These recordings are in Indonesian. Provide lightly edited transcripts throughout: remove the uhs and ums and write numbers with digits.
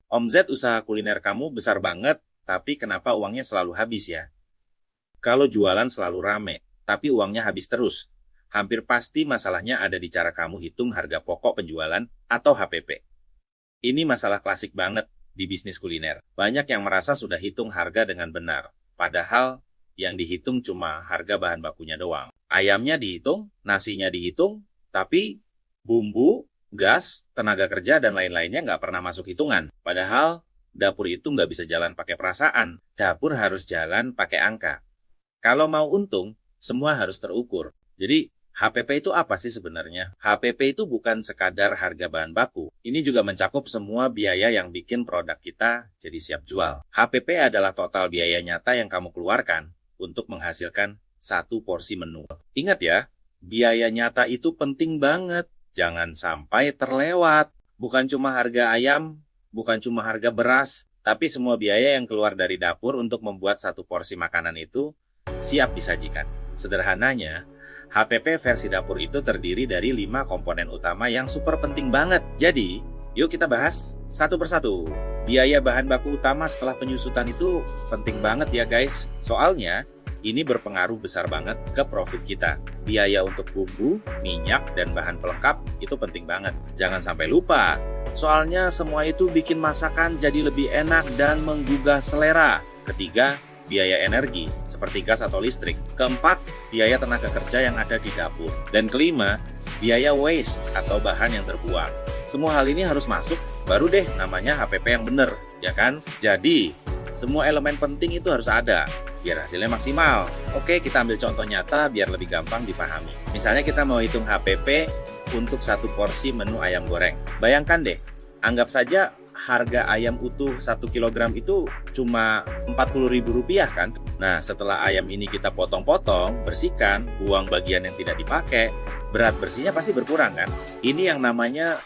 Omzet usaha kuliner kamu besar banget, tapi kenapa uangnya selalu habis ya? Kalau jualan selalu rame, tapi uangnya habis terus, hampir pasti masalahnya ada di cara kamu hitung harga pokok penjualan atau HPP. Ini masalah klasik banget di bisnis kuliner. Banyak yang merasa sudah hitung harga dengan benar, padahal yang dihitung cuma harga bahan bakunya doang. Ayamnya dihitung, nasinya dihitung, tapi bumbu, gas, tenaga kerja, dan lain-lainnya nggak pernah masuk hitungan. Padahal dapur itu nggak bisa jalan pakai perasaan. Dapur harus jalan pakai angka. Kalau mau untung, semua harus terukur. Jadi, HPP itu apa sih sebenarnya? HPP itu bukan sekadar harga bahan baku. Ini juga mencakup semua biaya yang bikin produk kita jadi siap jual. HPP adalah total biaya nyata yang kamu keluarkan untuk menghasilkan satu porsi menu. Ingat ya, biaya nyata itu penting banget. Jangan sampai terlewat. Bukan cuma harga ayam, bukan cuma harga beras, tapi semua biaya yang keluar dari dapur untuk membuat satu porsi makanan itu siap disajikan. Sederhananya, HPP versi dapur itu terdiri dari 5 komponen utama yang super penting banget. Jadi, yuk kita bahas satu persatu. Biaya bahan baku utama setelah penyusutan itu penting banget ya guys. Soalnya, ini berpengaruh besar banget ke profit kita. Biaya untuk bumbu, minyak, dan bahan pelengkap itu penting banget. Jangan sampai lupa. Soalnya semua itu bikin masakan jadi lebih enak dan menggugah selera. Ketiga, biaya energi, seperti gas atau listrik. Keempat, biaya tenaga kerja yang ada di dapur. Dan kelima, biaya waste atau bahan yang terbuang. Semua hal ini harus masuk, baru deh namanya HPP yang bener, ya kan? Jadi, semua elemen penting itu harus ada, biar hasilnya maksimal. Oke, kita ambil contoh nyata biar lebih gampang dipahami. Misalnya kita mau hitung HPP untuk satu porsi menu ayam goreng. Bayangkan deh, anggap saja harga ayam utuh 1 kg itu cuma Rp40.000 kan? Nah, setelah ayam ini kita potong-potong, bersihkan, buang bagian yang tidak dipakai, berat bersihnya pasti berkurang kan? Ini yang namanya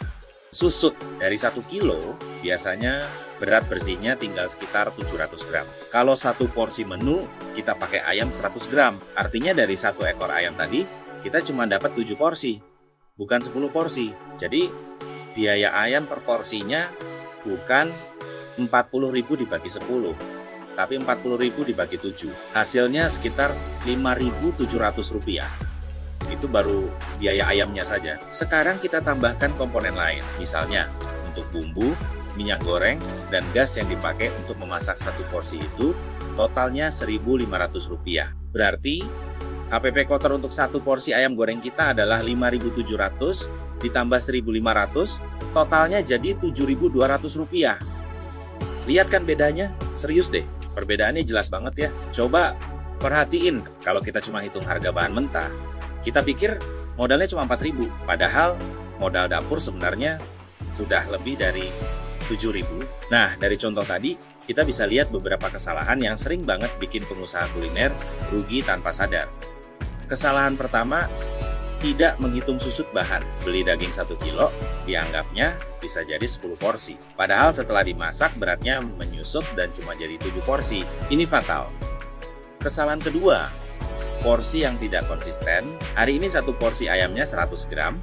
susut. Dari 1 kilo, biasanya berat bersihnya tinggal sekitar 700 gram. Kalau satu porsi menu, kita pakai ayam 100 gram. Artinya dari satu ekor ayam tadi, kita cuma dapat 7 porsi, bukan 10 porsi. Jadi, biaya ayam per porsinya bukan 40.000 dibagi 10, tapi 40.000 dibagi 7. Hasilnya sekitar Rp5.700. Itu baru biaya ayamnya saja. Sekarang kita tambahkan komponen lain. Misalnya, untuk bumbu, minyak goreng, dan gas yang dipakai untuk memasak satu porsi itu, totalnya Rp1.500. Berarti, HPP kotor untuk satu porsi ayam goreng kita adalah 5.700 ditambah 1.500, totalnya jadi Rp7.200. Lihat kan bedanya? Serius deh, perbedaannya jelas banget ya. Coba perhatiin, kalau kita cuma hitung harga bahan mentah, kita pikir modalnya cuma 4.000, padahal modal dapur sebenarnya sudah lebih dari 7.000. Nah, dari contoh tadi, kita bisa lihat beberapa kesalahan yang sering banget bikin pengusaha kuliner rugi tanpa sadar. Kesalahan pertama, tidak menghitung susut bahan. Beli daging 1 kilo, dianggapnya bisa jadi 10 porsi. Padahal setelah dimasak, beratnya menyusut dan cuma jadi 7 porsi. Ini fatal. Kesalahan kedua, porsi yang tidak konsisten. Hari ini satu porsi ayamnya 100 gram,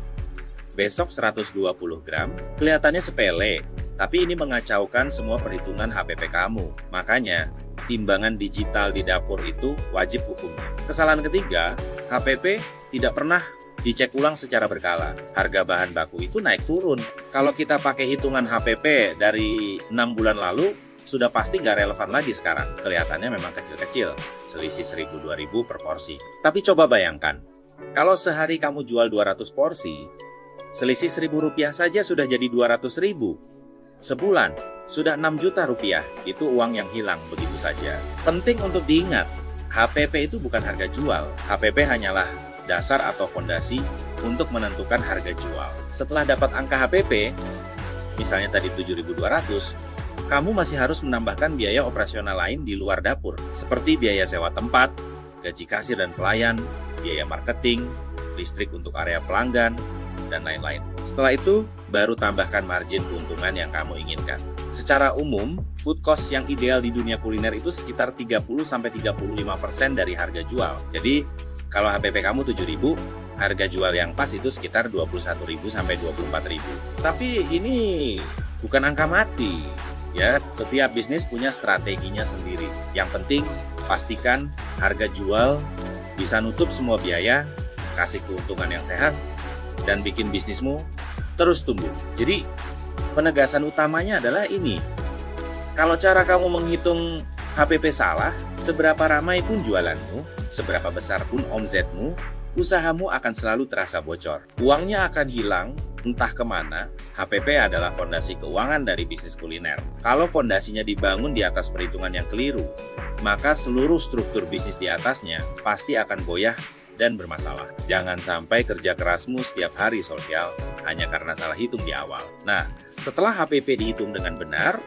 besok 120 gram. Kelihatannya sepele, tapi ini mengacaukan semua perhitungan HPP kamu. Makanya, timbangan digital di dapur itu wajib hukumnya. Kesalahan ketiga, HPP tidak pernah dicek ulang secara berkala. Harga bahan baku itu naik turun. Kalau kita pakai hitungan HPP dari 6 bulan lalu, sudah pasti nggak relevan lagi sekarang. Kelihatannya memang kecil-kecil, selisih 1.000-2.000 per porsi. Tapi coba bayangkan, kalau sehari kamu jual 200 porsi, selisih Rp1.000 saja sudah jadi 200.000. Sebulan, sudah 6 juta rupiah. Itu uang yang hilang begitu saja. Penting untuk diingat, HPP itu bukan harga jual. HPP hanyalah dasar atau fondasi untuk menentukan harga jual. Setelah dapat angka HPP, misalnya tadi 7.200, kamu masih harus menambahkan biaya operasional lain di luar dapur, seperti biaya sewa tempat, gaji kasir dan pelayan, biaya marketing, listrik untuk area pelanggan, dan lain-lain. Setelah itu, baru tambahkan margin keuntungan yang kamu inginkan. Secara umum, food cost yang ideal di dunia kuliner itu sekitar 30-35% dari harga jual. Jadi, kalau HPP kamu 7.000, harga jual yang pas itu sekitar 21.000 sampai 24.000. Tapi ini bukan angka mati. Ya, setiap bisnis punya strateginya sendiri. Yang penting, pastikan harga jual bisa nutup semua biaya, kasih keuntungan yang sehat, dan bikin bisnismu terus tumbuh. Jadi, penegasan utamanya adalah ini. Kalau cara kamu menghitung HPP salah, seberapa ramai pun jualanmu, seberapa besar pun omsetmu, usahamu akan selalu terasa bocor. Uangnya akan hilang, entah kemana. HPP adalah fondasi keuangan dari bisnis kuliner. Kalau fondasinya dibangun di atas perhitungan yang keliru, maka seluruh struktur bisnis di atasnya pasti akan goyah dan bermasalah. Jangan sampai kerja kerasmu setiap hari sosial hanya karena salah hitung di awal. Nah, setelah HPP dihitung dengan benar,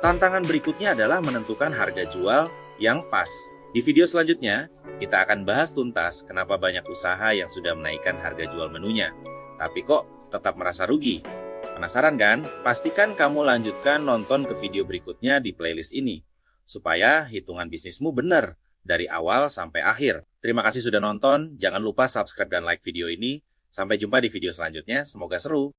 tantangan berikutnya adalah menentukan harga jual yang pas. Di video selanjutnya, kita akan bahas tuntas kenapa banyak usaha yang sudah menaikkan harga jual menunya, tapi kok tetap merasa rugi. Penasaran kan? Pastikan kamu lanjutkan nonton ke video berikutnya di playlist ini, supaya hitungan bisnismu benar dari awal sampai akhir. Terima kasih sudah nonton, jangan lupa subscribe dan like video ini. Sampai jumpa di video selanjutnya, semoga seru.